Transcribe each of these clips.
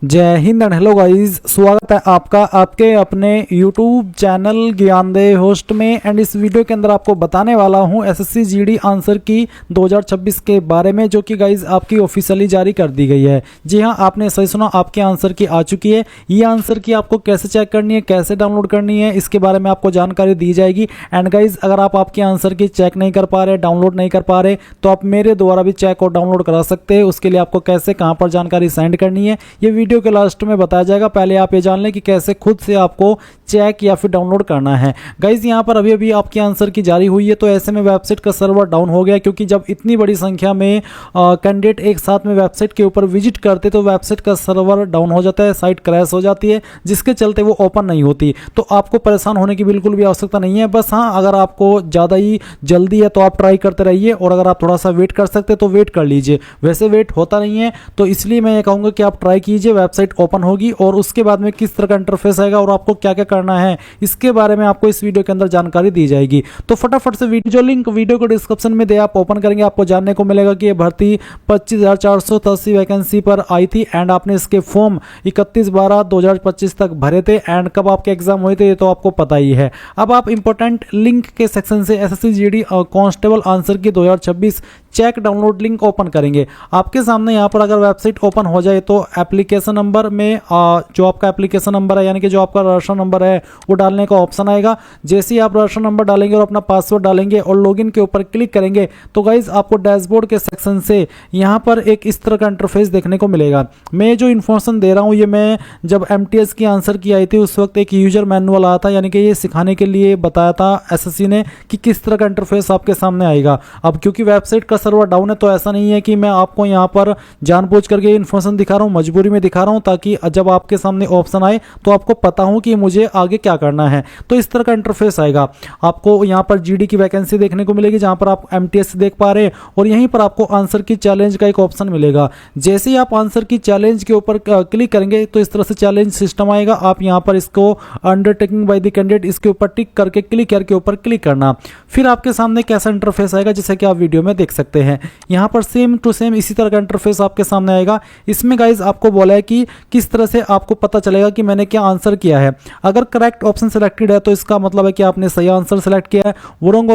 जय Hind and hello guys, स्वागत है आपका आपके अपने YouTube चैनल ज्ञानदेव होस्ट में। एंड इस वीडियो के अंदर आपको बताने वाला हूं एसएससी जीडी आंसर की 2026 के बारे में, जो कि गाइस आपकी ऑफिशियली जारी कर दी गई है। जी हां, आपने सही सुना, आपके आंसर की आ चुकी है। ये आंसर की आपको कैसे चेक करनी है, कैसे डाउनलोड करनी है, इसके बारे में आपको जानकारी दी जाएगी। एंड गाइज अगर आप आपके आंसर की चेक नहीं कर पा रहे, डाउनलोड नहीं कर पा रहे, तो आप मेरे द्वारा भी चेक और डाउनलोड करा सकते हैं। उसके लिए आपको कैसे कहां पर जानकारी सेंड करनी है ये वीडियो के लास्ट में बताया जाएगा। पहले आप ये जान लें कि कैसे खुद से आपको चेक या फिर डाउनलोड करना है। गाइज यहाँ पर अभी अभी आपकी आंसर की जारी हुई है, तो ऐसे में वेबसाइट का सर्वर डाउन हो गया, क्योंकि जब इतनी बड़ी संख्या में कैंडिडेट एक साथ में वेबसाइट के ऊपर विजिट करते तो वेबसाइट का सर्वर डाउन हो जाता है, साइट क्रैश हो जाती है, जिसके चलते वो ओपन नहीं होती। तो आपको परेशान होने की बिल्कुल भी आवश्यकता नहीं है। बस हाँ, अगर आपको ज़्यादा ही जल्दी है तो आप ट्राई करते रहिए, और अगर आप थोड़ा सा वेट कर सकते तो वेट कर लीजिए। वैसे वेट होता नहीं है, तो इसलिए मैं ये कहूँगा कि आप ट्राई कीजिए। वेबसाइट ओपन होगी और उसके बाद में किस तरह का इंटरफेस आएगा और आपको क्या क्या करना है, इसके बारे में आपको इस वीडियो के अंदर जानकारी दी जाएगी। तो फटाफट से जो लिंक वीडियो को डिस्क्रिप्शन में दे आप ओपन करेंगे, आपको जानने को मिलेगा कि ये भर्ती 25,480 वैकेंसी पर आई थी। एंड आपने इसके फॉर्म 31/12/2025 तक भरे थे। एंड कब आपके एग्जाम हुए थे ये तो आपको पता ही है। अब आप इंपॉर्टेंट लिंक के सेक्शन से एसएससी जीडी कांस्टेबल आंसर की 2026 चेक डाउनलोड लिंक ओपन करेंगे। आपके सामने यहाँ पर अगर वेबसाइट ओपन हो जाए तो एप्लीकेशन नंबर में जो आपका एप्लीकेशन नंबर है, यानी कि जो आपका रजिस्टर नंबर है, वो डालने का ऑप्शन आएगा। जैसे ही आप रजिस्टर नंबर डालेंगे और अपना पासवर्ड डालेंगे और लॉगिन के ऊपर क्लिक करेंगे तो गाइज आपको डैशबोर्ड के सेक्शन से यहाँ पर एक इस तरह का इंटरफेस देखने को मिलेगा। मैं जो इन्फॉर्मेशन दे रहा हूँ ये मैं जब एमटीएस की आंसर की आई थी उस वक्त एक यूजर मैनुअल आया था, यानी कि ये सिखाने के लिए बताया था एसएससी ने कि किस तरह का इंटरफेस आपके सामने आएगा। अब क्योंकि वेबसाइट का सर्वर डाउन है तो ऐसा नहीं है कि मैं आपको यहाँ पर जानबूझ करके इन्फॉर्मेशन दिखा रहा हूँ, मजबूरी में दिखा रहा हूँ, ताकि जब आपके सामने ऑप्शन आए तो आपको पता हो कि मुझे आगे क्या करना है। तो इस तरह का इंटरफेस आएगा। आपको यहाँ पर जीडी की वैकेंसी देखने को मिलेगी, जहाँ पर आप एमटीएस देख पा रहे हैं, और यहीं पर आपको आंसर की चैलेंज का एक ऑप्शन मिलेगा। जैसे ही आप आंसर की चैलेंज के ऊपर क्लिक करेंगे तो इस तरह से चैलेंज सिस्टम आएगा। आप यहाँ पर इसको अंडरटेकिंग बाय द कैंडिडेट इसके ऊपर टिक करके क्लिक करके ऊपर क्लिक करना। फिर आपके सामने कैसा इंटरफेस आएगा जैसे कि आप वीडियो में देख सकते हैं। यहाँ पर सेम टू सेम इसी तरह का इंटरफेस आपके सामने आएगा। इसमें गाइज आपको बोला है कि किस तरह से आपको पता चलेगा कि मैंने क्या आंसर किया है। अगर करेक्ट ऑप्शन सिलेक्टेड है तो इसका मतलब है कि आपने सही आंसर सेलेक्ट किया है। वो रॉन्ग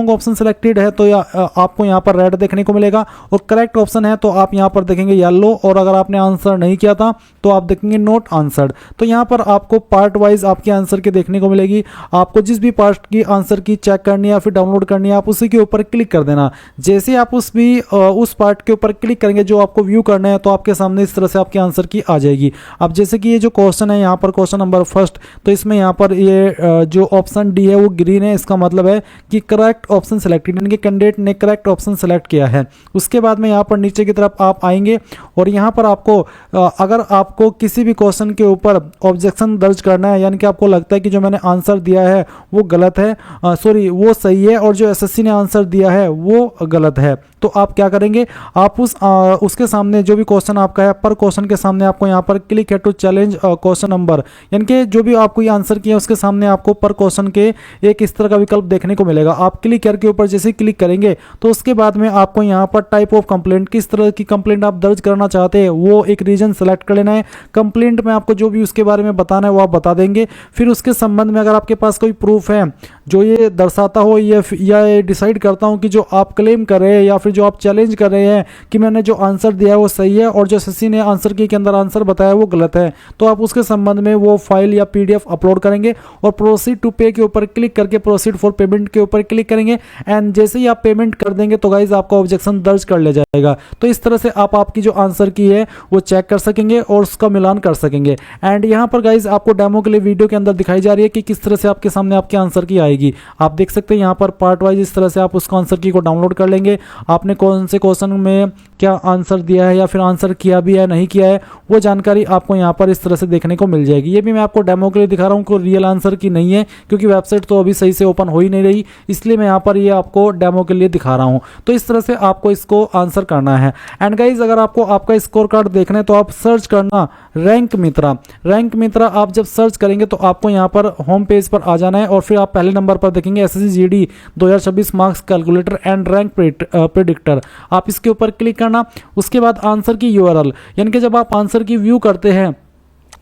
ऑप्शन सिलेक्टेड है तो आपको यहाँ पर रेड देखने को मिलेगा, और करेक्ट ऑप्शन है तो आप यहाँ पर देखेंगे येलो, और अगर आपने आंसर नहीं किया था तो आप देखेंगे नॉट आंसर्ड। तो यहाँ पर आपको पार्ट वाइज आपके आंसर की देखने को मिलेगी। आपको जिस भी पार्ट की आंसर की चेक करनी है या फिर डाउनलोड करनी है, आप उसी के ऊपर क्लिक कर देना। जैसे आप उस पार्ट के ऊपर क्लिक करेंगे जो आपको व्यू करना है, तो आपके सामने इस तरह से आपके आंसर की आ जाएगी। अब जैसे कि ये जो क्वेश्चन है यहाँ पर क्वेश्चन नंबर फर्स्ट, तो इसमें यहाँ पर ये जो ऑप्शन डी है वो ग्रीन है। इसका मतलब है कि करेक्ट ऑप्शन सिलेक्टेड, यानी कि कैंडिडेट ने करेक्ट ऑप्शन सेलेक्ट किया है। उसके बाद में यहाँ पर नीचे की तरफ आप आएंगे और यहाँ पर आपको अगर आपको किसी भी क्वेश्चन के ऊपर ऑब्जेक्शन दर्ज करना है, यानी कि आपको लगता है कि जो मैंने आंसर दिया है वो गलत है, सॉरी वो सही है, और जो एसएससी ने आंसर दिया है वो गलत है, तो आप क्या करेंगे, आप उसके सामने जो भी क्वेश्चन आपका है पर क्वेश्चन के सामने आपको यहाँ पर क्लिक है टू चैलेंज क्वेश्चन नंबर, यानी कि जो भी आपको ये आंसर किया उसके सामने आपको पर क्वेश्चन के एक इस तरह का विकल्प देखने को मिलेगा। आप क्लिक करके ऊपर जैसे क्लिक करेंगे तो उसके बाद में आपको यहाँ पर टाइप ऑफ कंप्लेंट, किस तरह की कंप्लेंट आप दर्ज करना चाहते हैं वो एक रीजन सेलेक्ट कर लेना है। कंप्लेंट में आपको जो भी उसके बारे में बताना है वो आप बता देंगे। फिर उसके संबंध में अगर आपके पास कोई प्रूफ है जो ये दर्शाता हो या ये डिसाइड करता हूँ कि जो आप क्लेम कर रहे हैं या फिर जो आप चैलेंज कर रहे हैं कि मैंने जो आंसर दिया है वो सही है और जो एसएससी ने आंसर की के अंदर आंसर बताया वो गलत है, तो आप उसके संबंध में वो फाइल या पीडीएफ अपलोड करेंगे और प्रोसीड टू पे के ऊपर क्लिक करके प्रोसीड फॉर पेमेंट के ऊपर क्लिक करेंगे। एंड जैसे ही आप पेमेंट कर देंगे तो गाइज आपका ऑब्जेक्शन दर्ज कर लिया जाएगा। तो इस तरह से आप आपकी जो आंसर की है वो चेक कर सकेंगे और उसका मिलान कर सकेंगे। एंड यहाँ पर गाइज आपको डेमो के लिए वीडियो के अंदर दिखाई जा रही है कि किस तरह से आपके सामने आपके आंसर की आएगी। आप देख सकते हैं यहाँ पर पार्ट वाइज इस तरह से आप उसका आंसर की को डाउनलोड कर लेंगे। आपने कौन से क्वेश्चन में क्या आंसर दिया है या फिर आंसर किया भी है नहीं किया है वो जानकारी आपको यहाँ पर इस तरह से देखने को मिल जाएगी। ये भी मैं आपको डेमो के लिए दिखा रहा हूँ, कोई रियल आंसर की नहीं है, क्योंकि वेबसाइट तो अभी सही से ओपन हो ही नहीं रही, इसलिए मैं यहाँ पर ये आपको डेमो के लिए दिखा रहा हूँ। तो इस तरह से आपको इसको आंसर करना है। एंड गाइज अगर आपको आपका स्कोर कार्ड देखना है तो आप सर्च करना रैंक मित्रा। रैंक मित्रा आप जब सर्च करेंगे तो आपको यहाँ पर होम पेज पर आ जाना है और फिर आप पहले नंबर पर देखेंगे SSC GD 2026 marks calculator and rank predictor, आप इसके ऊपर क्लिक करना। उसके बाद आंसर की यूआरएल, यानी कि जब आप आंसर की व्यू करते हैं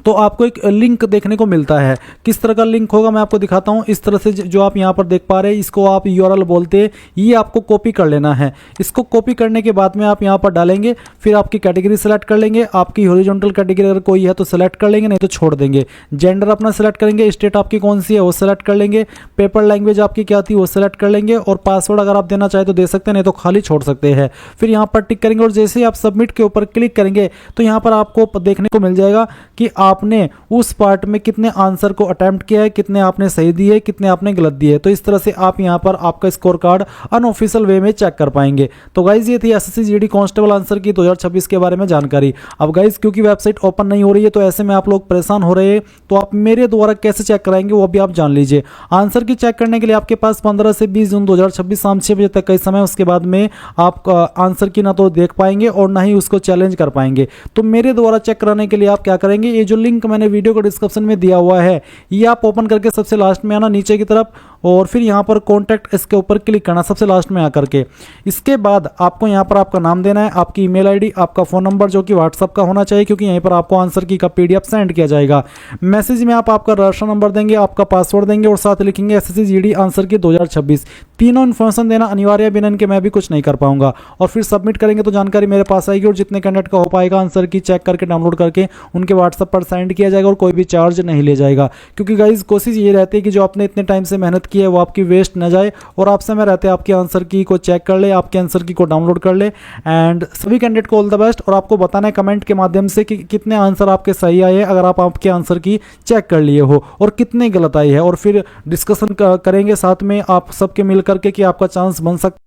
तो आपको एक लिंक देखने को मिलता है। किस तरह का लिंक होगा मैं आपको दिखाता हूं। इस तरह से जो आप यहां पर देख पा रहे हैं, इसको आप यूआरएल बोलते हैं। ये आपको कॉपी कर लेना है। इसको कॉपी करने के बाद में आप यहां पर डालेंगे, फिर आपकी कैटेगरी सेलेक्ट कर लेंगे। आपकी हॉरिजॉन्टल कैटेगरी अगर कोई है तो सेलेक्ट कर लेंगे, नहीं तो छोड़ देंगे। जेंडर अपना सेलेक्ट करेंगे, स्टेट आपकी कौन सी है वो सेलेक्ट कर लेंगे, पेपर लैंग्वेज आपकी क्या थी वो सेलेक्ट कर लेंगे, और पासवर्ड अगर आप देना चाहे तो दे सकते हैं, नहीं तो खाली छोड़ सकते हैं। फिर यहाँ पर टिक करेंगे और जैसे ही आप सबमिट के ऊपर क्लिक करेंगे तो यहाँ पर आपको देखने को मिल जाएगा कि आपने उस पार्ट में कितने आंसर को अटेम्प्ट किया है, कितने आपने सही दिए, कितने आपने गलत दिए। तो इस तरह से आप यहां पर आपका स्कोर कार्ड अनऑफिशियल वे में चेक कर पाएंगे। तो गाइज ये थी एसएससी जीडी कांस्टेबल आंसर की 2026 के बारे में जानकारी। अब गाइज क्योंकि वेबसाइट ओपन नहीं हो रही है तो ऐसे में आप लोग परेशान हो रहे हैं, तो आप मेरे द्वारा कैसे चेक कराएंगे वो भी आप जान लीजिए। आंसर की चेक करने के लिए आपके पास 15 से 20 जून 2026 शाम 6 बजे तक का समय। उसके बाद में आप आंसर की ना तो देख पाएंगे और ना ही उसको चैलेंज कर पाएंगे। तो मेरे द्वारा चेक कराने के लिए आप क्या करेंगे, ये जो लिंक मैंने वीडियो को डिस्क्रिप्शन में दिया हुआ है, ये आप ओपन करके सबसे लास्ट में आना नीचे की तरफ, और फिर यहां पर कॉन्टैक्ट इसके ऊपर क्लिक करना सबसे लास्ट में आकर के। इसके बाद आपको यहां पर आपका नाम देना है, आपकी ईमेल आईडी, आपका फोन नंबर जो कि व्हाट्सएप का होना चाहिए, क्योंकि यहीं पर आपको आंसर की का पीडीएफ सेंड किया जाएगा। मैसेज में आप आपका रजिस्टर नंबर देंगे, आपका पासवर्ड देंगे और साथ लिखेंगे एसएससी जीडी आंसर की 2026। तीनों इन्फॉर्मेशन देना अनिवार्य है, बिना इनके मैं भी कुछ नहीं कर पाऊंगा। और फिर सबमिट करेंगे तो जानकारी मेरे पास आएगी, और जितने कैंडिडेट का हो पाएगा आंसर की चेक करके डाउनलोड करके उनके व्हाट्सएप पर सेंड किया जाएगा, और कोई भी चार्ज नहीं ले जाएगा। क्योंकि गाइज कोशिश ये रहती है कि जो आपने इतने टाइम से मेहनत की है वो आपकी वेस्ट न जाए, और आप समय रहते हैं आपके आंसर की को चेक कर ले, आपके आंसर की को डाउनलोड कर ले। एंड सभी कैंडिडेट को ऑल द बेस्ट, और आपको बताना है कमेंट के माध्यम से कि कितने आंसर आपके सही आए हैं अगर आप आपके आंसर की चेक कर लिए हो, और कितने गलत आई है, और फिर डिस्कशन करेंगे साथ में आप सबके मिल करके कि आपका चांस बन सकता